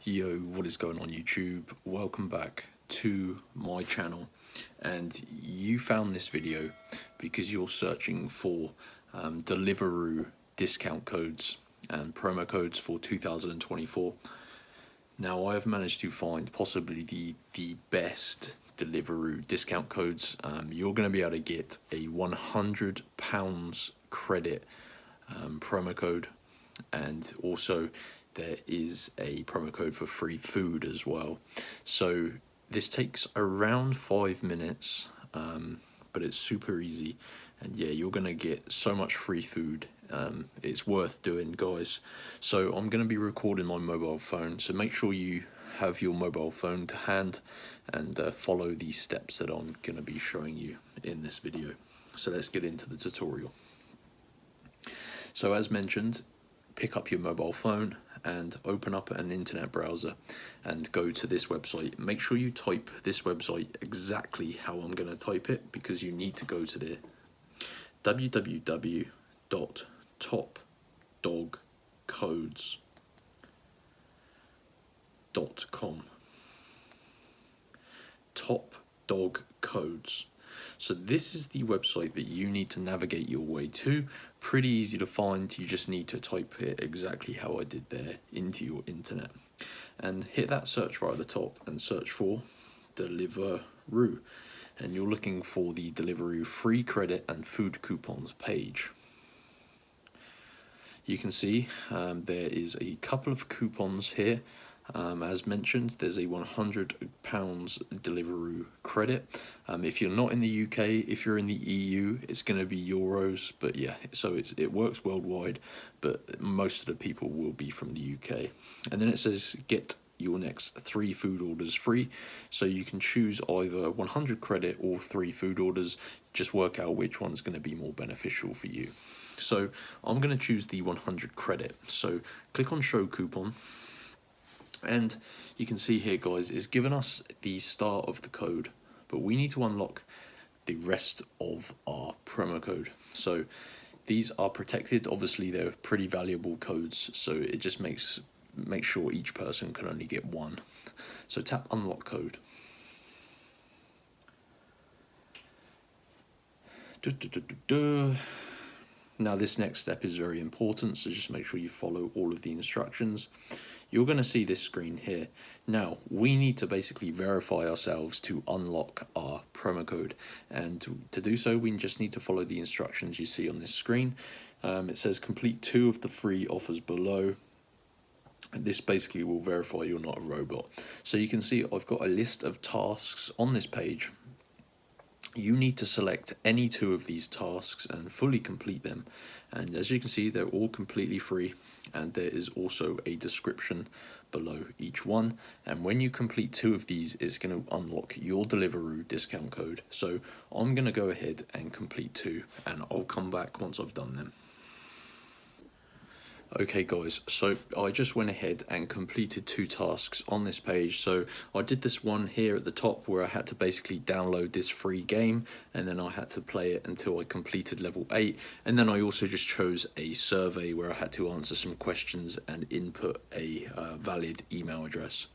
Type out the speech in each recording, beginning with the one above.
Yo, what is going on YouTube? Welcome back to my channel, and you found this video because you're searching for Deliveroo discount codes and promo codes for 2024. Now I have managed to find possibly the best Deliveroo discount codes. You're going to be able to get a £100 credit promo code, and also there is a promo code for free food as well. So this takes around 5 minutes, but it's super easy, and yeah, you're gonna get so much free food. It's worth doing, guys. So I'm gonna be recording my mobile phone, so make sure you have your mobile phone to hand and follow the steps that I'm gonna be showing you in this video. So let's get into the tutorial. So as mentioned, pick up your mobile phone and open up an internet browser and go to this website. Make sure you type this website exactly how I'm going to type it, because you need to go to the www.topdogcodes.com. Top Dog Codes. So this is the website that you need to navigate your way to. Pretty easy to find. You just need to type it exactly how I did there into your internet and hit that search bar at the top and search for Deliveroo, and you're looking for the Deliveroo free credit and food coupons page. You can see there is a couple of coupons here. As mentioned, there's a £100 Deliveroo credit. If you're not in the UK, if you're in the EU, it's going to be euros. But yeah, so it works worldwide, but most of the people will be from the UK. And then it says get your next 3 food orders free. So you can choose either 100 credit or 3 food orders. Just work out which one's going to be more beneficial for you. So I'm going to choose the 100 credit. So click on show coupon. And you can see here, guys, it's given us the start of the code, but we need to unlock the rest of our promo code. So these are protected. Obviously, they're pretty valuable codes, so it just makes sure each person can only get one. So tap unlock code. Now this next step is very important, so just make sure you follow all of the instructions. You're going to see this screen here. Now we need to basically verify ourselves to unlock our promo code, and to do so we just need to follow the instructions you see on this screen. It says complete 2 of the free offers below, and this basically will verify you're not a robot. So you can see I've got a list of tasks on this page. You need to select any 2 of these tasks and fully complete them, and as you can see, they're all completely free, and there is also a description below each one. And when you complete 2 of these, it's going to unlock your Deliveroo discount code. So I'm going to go ahead and complete 2, and I'll come back once I've done them. Okay guys, so I just went ahead and completed 2 tasks on this page. So I did this one here at the top where I had to basically download this free game, and then I had to play it until I completed level 8. And then I also just chose a survey where I had to answer some questions and input a valid email address.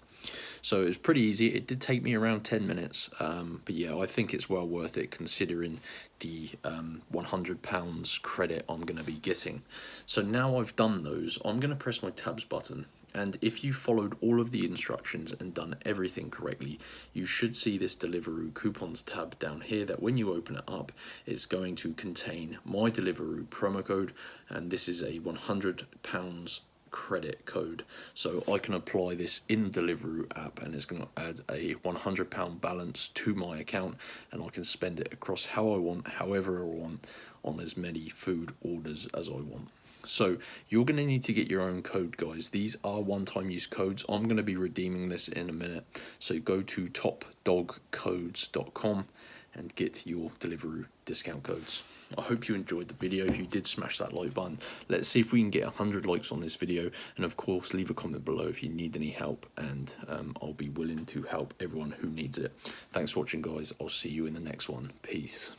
So it was pretty easy. It did take me around 10 minutes, but yeah, I think it's well worth it considering the £100 credit I'm going to be getting. So now I've done those, I'm going to press my tabs button, and if you followed all of the instructions and done everything correctly, you should see this Deliveroo coupons tab down here that when you open it up, it's going to contain my Deliveroo promo code, and this is a £100 credit code. So I can apply this in the Deliveroo app, and it's going to add a £100 balance to my account, and I can spend it across how I want, however I want, on as many food orders as I want. So you're going to need to get your own code, guys. These are one-time use codes. I'm going to be redeeming this in a minute. So go to topdogcodes.com and get your Deliveroo discount codes. I hope you enjoyed the video. If you did, smash that like button. Let's see if we can get 100 likes on this video, and of course leave a comment below if you need any help, and I'll be willing to help everyone who needs it. Thanks for watching, guys. I'll see you in the next one. Peace.